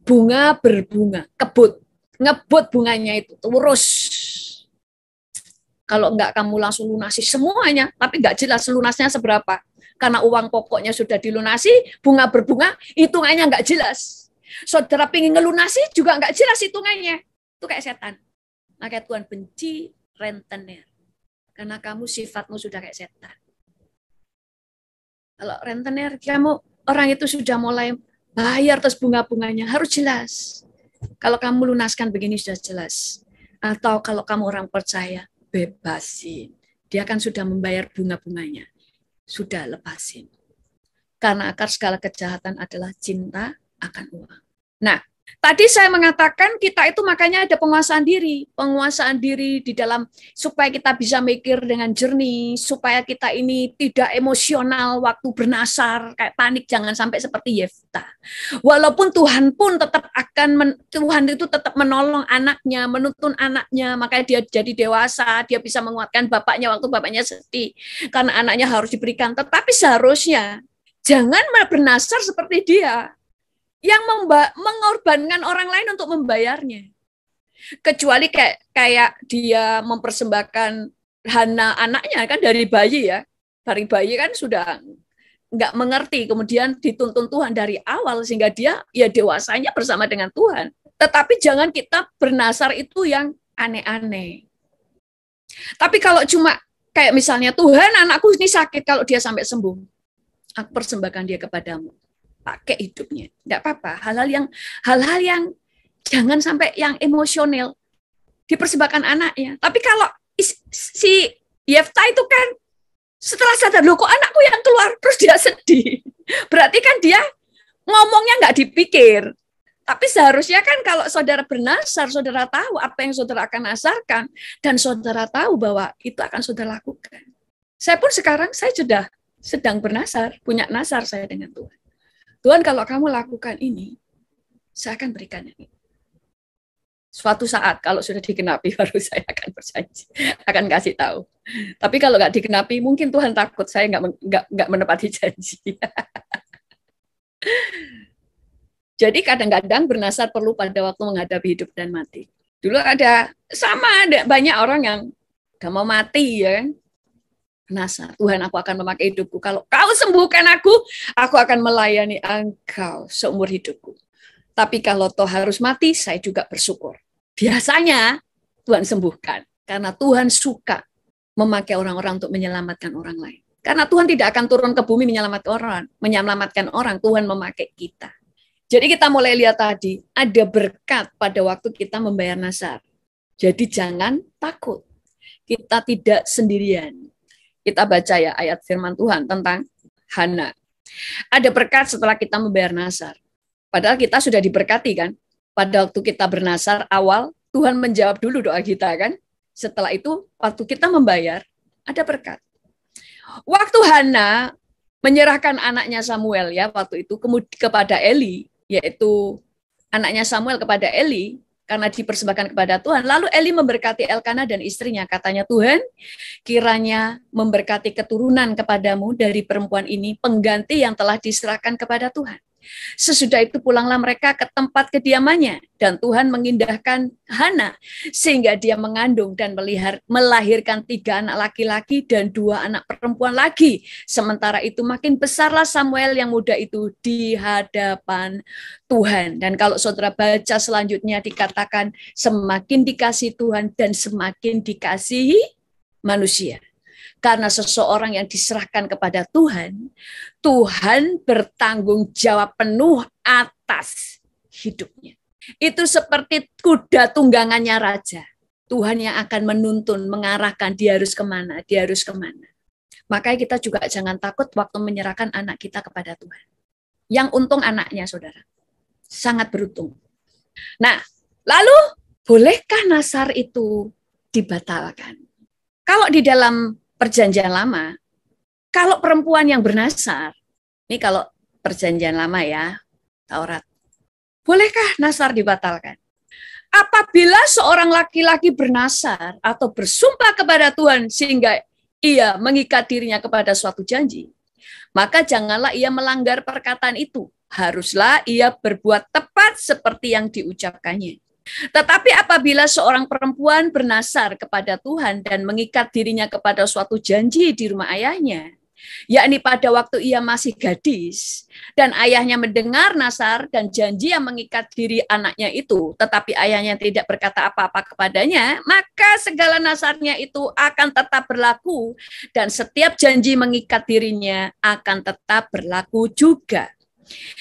Bunga berbunga, kebut, ngebut bunganya itu, terus. Kalau enggak kamu langsung lunasi semuanya, tapi enggak jelas lunasnya seberapa. Karena uang pokoknya sudah dilunasi, bunga berbunga, hitungannya enggak jelas. Saudara pengen ngelunasi juga enggak jelas hitungannya. Itu kayak setan. Makanya Tuhan benci rentenir. Karena kamu sifatmu sudah kayak setan. Kalau rentenir, kamu orang itu sudah mulai bayar terus bunga-bunganya, harus jelas. Kalau kamu lunaskan begini sudah jelas. Atau kalau kamu orang percaya, bebasin. Dia kan sudah membayar bunga-bunganya. Sudah lepasin. Karena akar segala kejahatan adalah cinta akan uang. Nah, tadi saya mengatakan kita itu makanya ada penguasaan diri. Penguasaan diri di dalam supaya kita bisa mikir dengan jernih, supaya kita ini tidak emosional waktu bernasar, kayak panik, jangan sampai seperti Yefta. Walaupun Tuhan pun tetap Tuhan itu tetap menolong anaknya, menuntun anaknya, makanya dia jadi dewasa, dia bisa menguatkan bapaknya waktu bapaknya sedih, karena anaknya harus diberikan. Tetapi seharusnya jangan bernasar seperti dia, yang mengorbankan orang lain untuk membayarnya. Kecuali kayak dia mempersembahkan Hana anaknya kan dari bayi ya. Dari bayi kan sudah nggak mengerti, kemudian dituntun Tuhan dari awal sehingga dia ya dewasanya bersama dengan Tuhan. Tetapi jangan kita bernasar itu yang aneh-aneh. Tapi kalau cuma kayak misalnya, Tuhan anakku ini sakit, kalau dia sampai sembuh, aku persembahkan dia kepadamu. Pakai hidupnya, tidak apa-apa. Hal-hal yang jangan sampai yang emosional dipersembahkan anaknya. Tapi kalau si Yefta itu kan setelah sadar, loh kok anakku yang keluar, terus dia sedih. Berarti kan dia ngomongnya nggak dipikir. Tapi seharusnya kan kalau saudara bernasar, saudara tahu apa yang saudara akan nasarkan, dan saudara tahu bahwa itu akan saudara lakukan. Saya pun sekarang saya sudah sedang bernasar, punya nasar saya dengan Tuhan. Tuhan, kalau kamu lakukan ini, saya akan berikan ini. Suatu saat kalau sudah digenapi, baru saya akan berjanji, akan kasih tahu. Tapi kalau nggak digenapi, mungkin Tuhan takut saya nggak menepati janji. Jadi kadang-kadang bernasar perlu pada waktu menghadapi hidup dan mati. Dulu ada banyak orang yang udah mau mati ya kan. Nasar, Tuhan aku akan memakai hidupku. Kalau kau sembuhkan aku akan melayani engkau seumur hidupku. Tapi kalau toh harus mati, saya juga bersyukur. Biasanya Tuhan sembuhkan. Karena Tuhan suka memakai orang-orang untuk menyelamatkan orang lain. Karena Tuhan tidak akan turun ke bumi menyelamatkan orang. Tuhan memakai kita. Jadi kita mulai lihat tadi, ada berkat pada waktu kita membayar nasar. Jadi jangan takut. Kita tidak sendirian. Kita baca ya ayat firman Tuhan tentang Hana. Ada berkat setelah kita membayar nasar. Padahal kita sudah diberkati kan. Pada waktu kita bernasar awal, Tuhan menjawab dulu doa kita kan. Setelah itu, waktu kita membayar, ada berkat. Waktu Hana menyerahkan anaknya Samuel ya waktu itu kepada Eli, yaitu anaknya Samuel kepada Eli, karena dipersembahkan kepada Tuhan. Lalu Eli memberkati Elkana dan istrinya. Katanya, Tuhan kiranya memberkati keturunan kepadamu dari perempuan ini, pengganti yang telah diserahkan kepada Tuhan. Sesudah itu pulanglah mereka ke tempat kediamannya, dan Tuhan mengindahkan Hana sehingga dia mengandung dan melahirkan 3 anak laki-laki dan 2 anak perempuan lagi. Sementara itu makin besarlah Samuel yang muda itu di hadapan Tuhan. Dan kalau saudara baca selanjutnya dikatakan semakin dikasihi Tuhan dan semakin dikasihi manusia. Karena seseorang yang diserahkan kepada Tuhan, Tuhan bertanggung jawab penuh atas hidupnya. Itu seperti kuda tunggangannya raja. Tuhan yang akan menuntun, mengarahkan dia harus kemana, dia harus kemana. Makanya kita juga jangan takut waktu menyerahkan anak kita kepada Tuhan. Yang untung anaknya, saudara. Sangat beruntung. Nah, lalu bolehkah nasar itu dibatalkan? Kalau di dalam Perjanjian Lama, kalau perempuan yang bernasar, ini kalau Perjanjian Lama ya, Taurat, bolehkah nasar dibatalkan? Apabila seorang laki-laki bernasar atau bersumpah kepada Tuhan sehingga ia mengikat dirinya kepada suatu janji, maka janganlah ia melanggar perkataan itu. Haruslah ia berbuat tepat seperti yang diucapkannya. Tetapi apabila seorang perempuan bernasar kepada Tuhan dan mengikat dirinya kepada suatu janji di rumah ayahnya, yakni pada waktu ia masih gadis, dan ayahnya mendengar nasar dan janji yang mengikat diri anaknya itu, tetapi ayahnya tidak berkata apa-apa kepadanya, maka segala nasarnya itu akan tetap berlaku, dan setiap janji mengikat dirinya akan tetap berlaku juga.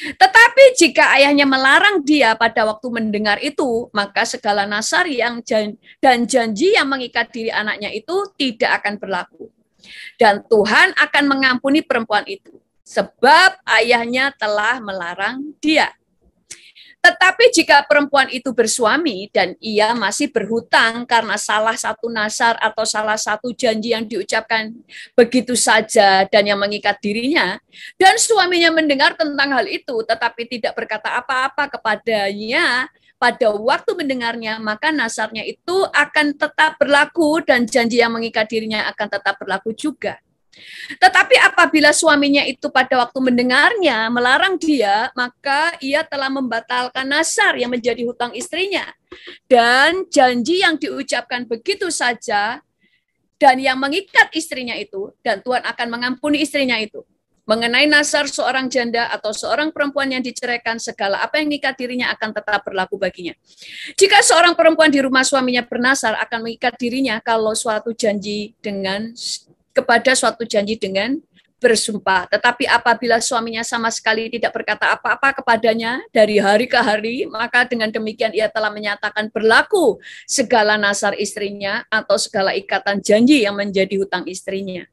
Tetapi jika ayahnya melarang dia pada waktu mendengar itu, maka segala nasar dan janji yang mengikat diri anaknya itu tidak akan berlaku. Dan Tuhan akan mengampuni perempuan itu, sebab ayahnya telah melarang dia. Tetapi jika perempuan itu bersuami dan ia masih berhutang karena salah satu nasar atau salah satu janji yang diucapkan begitu saja dan yang mengikat dirinya, dan suaminya mendengar tentang hal itu tetapi tidak berkata apa-apa kepadanya pada waktu mendengarnya, maka nasarnya itu akan tetap berlaku dan janji yang mengikat dirinya akan tetap berlaku juga. Tetapi apabila suaminya itu pada waktu mendengarnya melarang dia, maka ia telah membatalkan nasar yang menjadi hutang istrinya. Dan janji yang diucapkan begitu saja dan yang mengikat istrinya itu, dan Tuhan akan mengampuni istrinya itu. Mengenai nasar seorang janda atau seorang perempuan yang diceraikan, segala apa yang mengikat dirinya akan tetap berlaku baginya. Jika seorang perempuan di rumah suaminya bernasar akan mengikat dirinya kalau kepada suatu janji dengan bersumpah. Tetapi apabila suaminya sama sekali tidak berkata apa-apa kepadanya dari hari ke hari, maka dengan demikian ia telah menyatakan berlaku segala nasar istrinya atau segala ikatan janji yang menjadi hutang istrinya.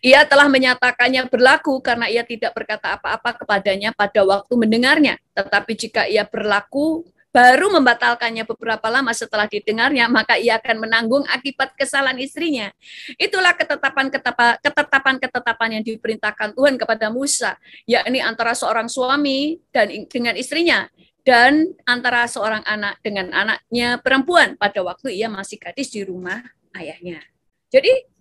Ia telah menyatakannya berlaku karena ia tidak berkata apa-apa kepadanya pada waktu mendengarnya. Tetapi jika ia baru membatalkannya beberapa lama setelah didengarnya, maka ia akan menanggung akibat kesalahan istrinya. Itulah ketetapan-ketetapan yang diperintahkan Tuhan kepada Musa, yakni antara seorang suami dengan istrinya, dan antara seorang anak dengan anaknya perempuan pada waktu ia masih gadis di rumah ayahnya. Jadi,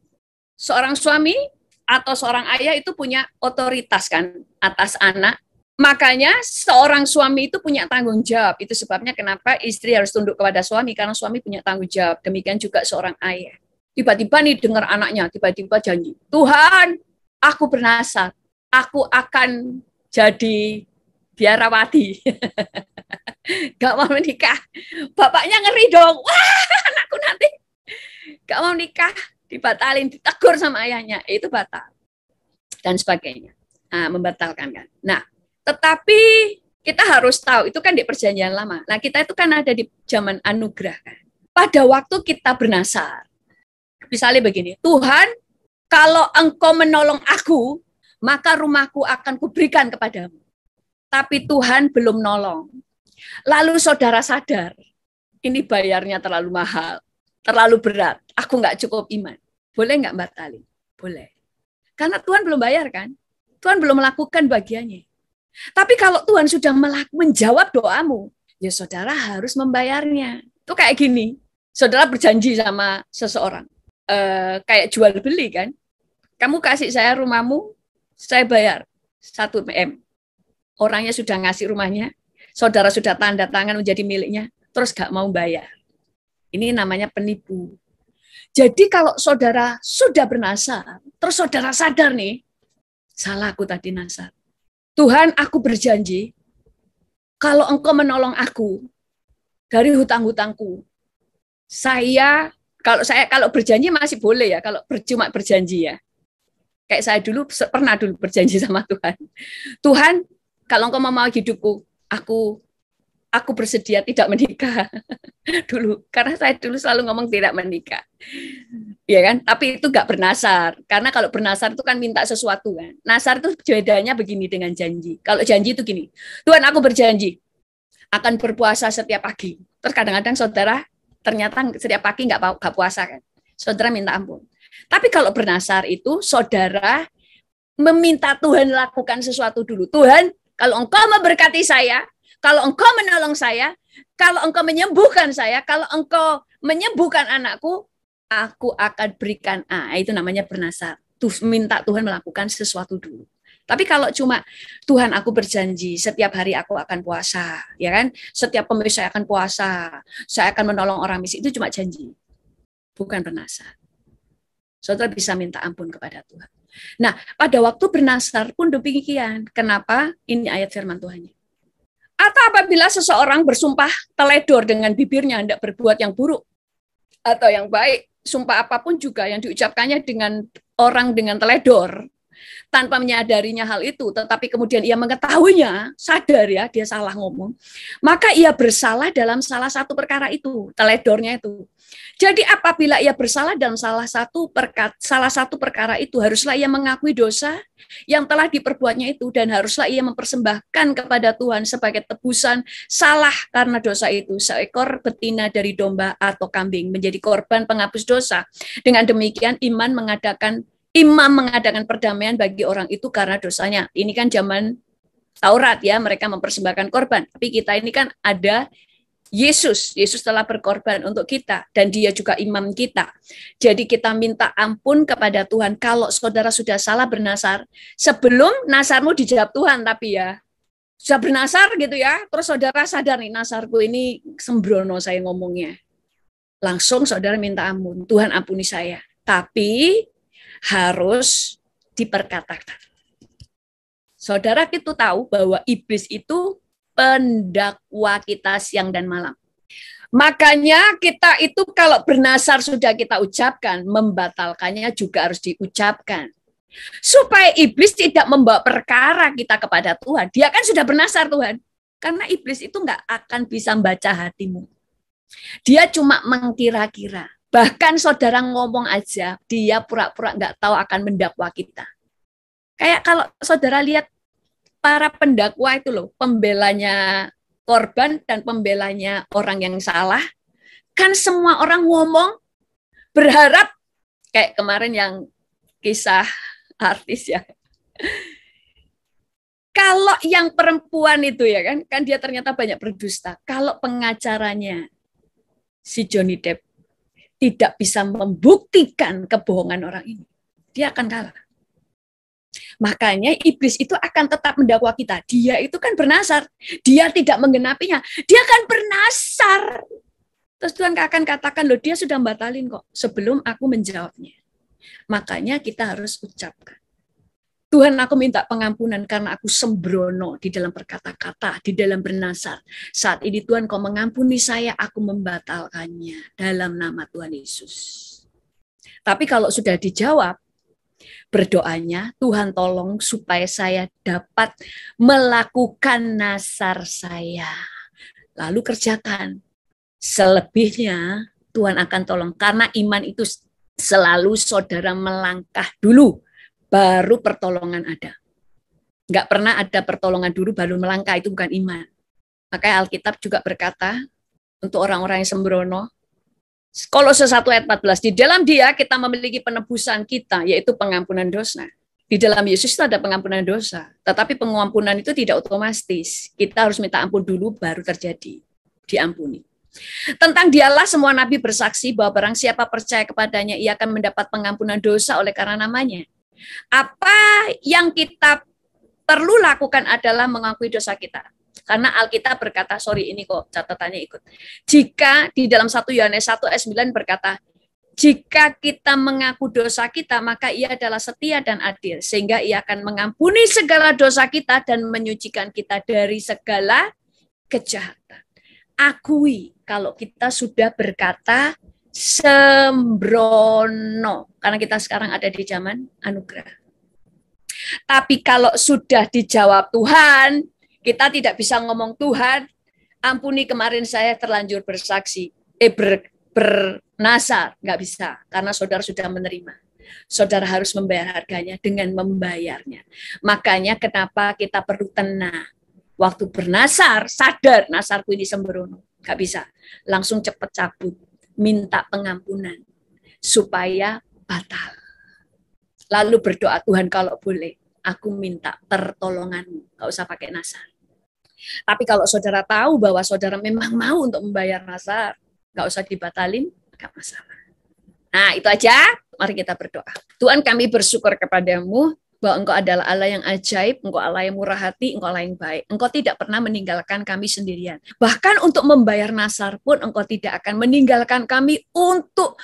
seorang suami atau seorang ayah itu punya otoritas kan atas anak. Makanya seorang suami itu punya tanggung jawab. Itu sebabnya kenapa istri harus tunduk kepada suami, karena suami punya tanggung jawab. Demikian juga seorang ayah. Tiba-tiba nih dengar anaknya, tiba-tiba janji, Tuhan, aku bernasar, aku akan jadi biarawati. Gak mau menikah. Bapaknya ngeri dong. Wah, anakku nanti gak mau nikah, dibatalin, ditegur sama ayahnya. Itu batal. Dan sebagainya. Nah, membatalkan kan. Nah, tetapi kita harus tahu, itu kan di Perjanjian Lama. Nah, kita itu kan ada di zaman anugerah kan. pada waktu kita bernasar, misalnya begini, Tuhan, kalau Engkau menolong aku, maka rumahku akan kuberikan kepadamu. Tapi Tuhan belum nolong. Lalu saudara sadar, ini bayarnya terlalu mahal, terlalu berat, aku nggak cukup iman. Boleh nggak batalin? Boleh. Karena Tuhan belum bayar kan? Tuhan belum melakukan bagiannya. Tapi kalau Tuhan sudah menjawab doamu, ya saudara harus membayarnya. Itu kayak gini, saudara berjanji sama seseorang, kayak jual beli kan? Kamu kasih saya rumahmu, saya bayar 1 M. Orangnya sudah ngasih rumahnya, saudara sudah tanda tangan menjadi miliknya, terus gak mau bayar. Ini namanya penipu. Jadi kalau saudara sudah bernasar, terus saudara sadar nih, salah aku tadi nasar. Tuhan, aku berjanji, kalau Engkau menolong aku dari hutang-hutangku, kalau berjanji masih boleh ya, kalau cuma berjanji ya. Kayak saya pernah berjanji sama Tuhan. Tuhan, kalau Engkau mau hidupku, aku bersedia tidak menikah dulu, karena saya dulu selalu ngomong tidak menikah, ya kan? Tapi itu nggak bernasar, karena kalau bernasar itu kan minta sesuatu kan. Nasar itu bedanya begini dengan janji. Kalau janji itu gini, Tuhan aku berjanji akan berpuasa setiap pagi. Terus kadang-kadang saudara ternyata setiap pagi nggak puasa kan, saudara minta ampun. Tapi kalau bernasar itu saudara meminta Tuhan lakukan sesuatu dulu. Tuhan, kalau Engkau memberkati saya, kalau Engkau menolong saya, kalau Engkau menyembuhkan saya, kalau Engkau menyembuhkan anakku, aku akan berikan. Itu namanya bernasar. Minta Tuhan melakukan sesuatu dulu. Tapi kalau cuma Tuhan aku berjanji setiap hari aku akan puasa, ya kan? Setiap Kamis saya akan puasa, saya akan menolong orang miskin, itu cuma janji, bukan bernasar. Saudara bisa minta ampun kepada Tuhan. Nah, pada waktu bernasar pun demikian. Kenapa? Ini ayat firman Tuhan. Atau apabila seseorang bersumpah teledor dengan bibirnya hendak berbuat yang buruk atau yang baik, sumpah apapun juga yang diucapkannya dengan orang dengan teledor, tanpa menyadarinya hal itu, tetapi kemudian ia mengetahuinya, sadar ya, dia salah ngomong, maka ia bersalah dalam salah satu perkara itu, teledornya itu. Jadi apabila ia bersalah dalam salah satu perkara itu, haruslah ia mengakui dosa yang telah diperbuatnya itu, dan haruslah ia mempersembahkan kepada Tuhan sebagai tebusan salah karena dosa itu, seekor betina dari domba atau kambing menjadi korban penghapus dosa. Dengan demikian imam mengadakan perdamaian bagi orang itu karena dosanya. Ini kan zaman Taurat ya, mereka mempersembahkan korban. Tapi kita ini kan ada Yesus telah berkorban untuk kita, dan dia juga imam kita. Jadi kita minta ampun kepada Tuhan. Kalau saudara sudah salah bernasar, sebelum nasarmu dijawab Tuhan, tapi ya, sudah bernasar gitu ya, terus saudara sadar nih, nasarku ini sembrono saya ngomongnya. Langsung saudara minta ampun, Tuhan ampuni saya. Tapi harus diperkatakan. Saudara kita tahu bahwa iblis itu pendakwa kita siang dan malam. Makanya kita itu kalau bernasar sudah kita ucapkan, membatalkannya juga harus diucapkan. Supaya iblis tidak membawa perkara kita kepada Tuhan. Dia kan sudah bernasar Tuhan. Karena iblis itu nggak akan bisa membaca hatimu. Dia cuma mengkira-kira. Bahkan saudara ngomong aja, dia pura-pura nggak tahu akan mendakwa kita. Kayak kalau saudara lihat para pendakwa itu loh, pembelanya korban dan pembelanya orang yang salah, kan semua orang ngomong berharap, kayak kemarin yang kisah artis ya. Kalau yang perempuan itu ya kan dia ternyata banyak berdusta. Kalau pengacaranya si Johnny Depp tidak bisa membuktikan kebohongan orang ini, dia akan kalah. Makanya iblis itu akan tetap mendakwa kita. Dia itu kan bernasar. Dia tidak menggenapinya. Dia kan bernasar. Terus Tuhan akan katakan, loh dia sudah batalin kok sebelum aku menjawabnya. Makanya kita harus ucapkan. Tuhan, aku minta pengampunan karena aku sembrono di dalam berkata-kata, di dalam bernasar. Saat ini Tuhan kau mengampuni saya, aku membatalkannya dalam nama Tuhan Yesus. Tapi kalau sudah dijawab, berdoanya, Tuhan tolong supaya saya dapat melakukan nasar saya. Lalu kerjakan. Selebihnya Tuhan akan tolong. Karena iman itu selalu saudara melangkah dulu, baru pertolongan ada. Nggak pernah ada pertolongan dulu baru melangkah, itu bukan iman. Makanya Alkitab juga berkata, untuk orang-orang yang sembrono, Kolose 1 ayat 14, di dalam Dia kita memiliki penebusan kita, yaitu pengampunan dosa. Di dalam Yesus itu ada pengampunan dosa, tetapi pengampunan itu tidak otomatis. Kita harus minta ampun dulu baru terjadi, diampuni. Tentang Dialah semua nabi bersaksi bahwa barang siapa percaya kepadanya, ia akan mendapat pengampunan dosa oleh karena namanya. Apa yang kita perlu lakukan adalah mengakui dosa kita. Karena Alkitab berkata, ini kok catatannya ikut. Jika di dalam 1 Yohanes 1 ayat 9 berkata, jika kita mengaku dosa kita, maka ia adalah setia dan adil, sehingga ia akan mengampuni segala dosa kita dan menyucikan kita dari segala kejahatan. Akui kalau kita sudah berkata sembrono, karena kita sekarang ada di zaman anugerah. Tapi kalau sudah dijawab Tuhan, kita tidak bisa ngomong, Tuhan, ampuni kemarin saya terlanjur bersaksi, bernasar, nggak bisa, karena saudara sudah menerima. Saudara harus membayar harganya dengan membayarnya. Makanya kenapa kita perlu tenang. Waktu bernasar, sadar nasarku ini sembrono. Nggak bisa. Langsung cepat cabut. Minta pengampunan. Supaya batal. Lalu berdoa, Tuhan kalau boleh, aku minta pertolonganmu. Nggak usah pakai nasar. Tapi kalau saudara tahu bahwa saudara memang mau untuk membayar nasar, nggak usah dibatalin, nggak masalah. Nah, itu aja. Mari kita berdoa. Tuhan, kami bersyukur kepadamu bahwa Engkau adalah Allah yang ajaib, Engkau Allah yang murah hati, Engkau Allah yang baik. Engkau tidak pernah meninggalkan kami sendirian. Bahkan untuk membayar nasar pun Engkau tidak akan meninggalkan kami untuk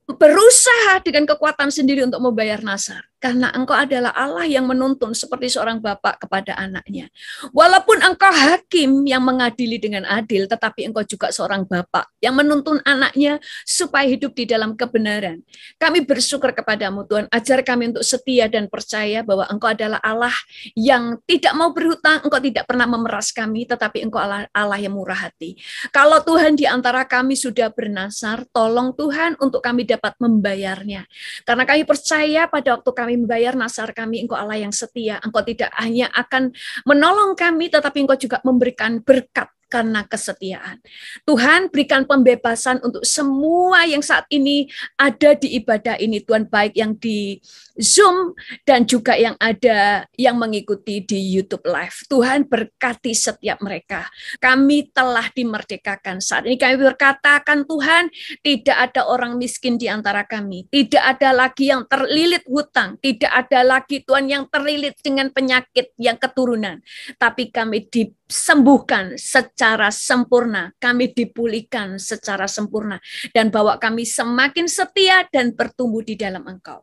berusaha dengan kekuatan sendiri untuk membayar nasar. Karena Engkau adalah Allah yang menuntun seperti seorang bapak kepada anaknya. Walaupun Engkau hakim yang mengadili dengan adil, tetapi Engkau juga seorang bapak yang menuntun anaknya supaya hidup di dalam kebenaran. Kami bersyukur kepadamu Tuhan, ajar kami untuk setia dan percaya bahwa Engkau adalah Allah yang tidak mau berhutang, Engkau tidak pernah memeras kami, tetapi Engkau Allah yang murah hati. Kalau Tuhan di antara kami sudah bernasar, tolong Tuhan untuk kami dapat membayarnya. Karena kami percaya pada waktu kami membayar nasar kami, Engkau Allah yang setia. Engkau tidak hanya akan menolong kami, tetapi Engkau juga memberikan berkat karena kesetiaan. Tuhan, berikan pembebasan untuk semua yang saat ini ada di ibadah ini, Tuhan, baik yang di Zoom dan juga yang ada yang mengikuti di YouTube Live. Tuhan, berkati setiap mereka. Kami telah dimerdekakan. Saat ini kami berkatakan, Tuhan, tidak ada orang miskin di antara kami. Tidak ada lagi yang terlilit hutang. Tidak ada lagi, Tuhan, yang terlilit dengan penyakit yang keturunan. Tapi kami disembuhkan secara sempurna, kami dipulihkan secara sempurna, dan bahwa kami semakin setia dan bertumbuh di dalam Engkau.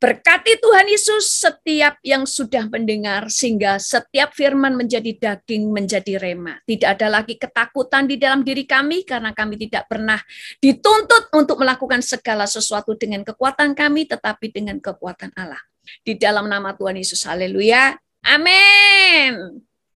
Berkati Tuhan Yesus setiap yang sudah mendengar, sehingga setiap firman menjadi daging, menjadi rema. Tidak ada lagi ketakutan di dalam diri kami, karena kami tidak pernah dituntut untuk melakukan segala sesuatu dengan kekuatan kami, tetapi dengan kekuatan Allah. Di dalam nama Tuhan Yesus, haleluya, amin.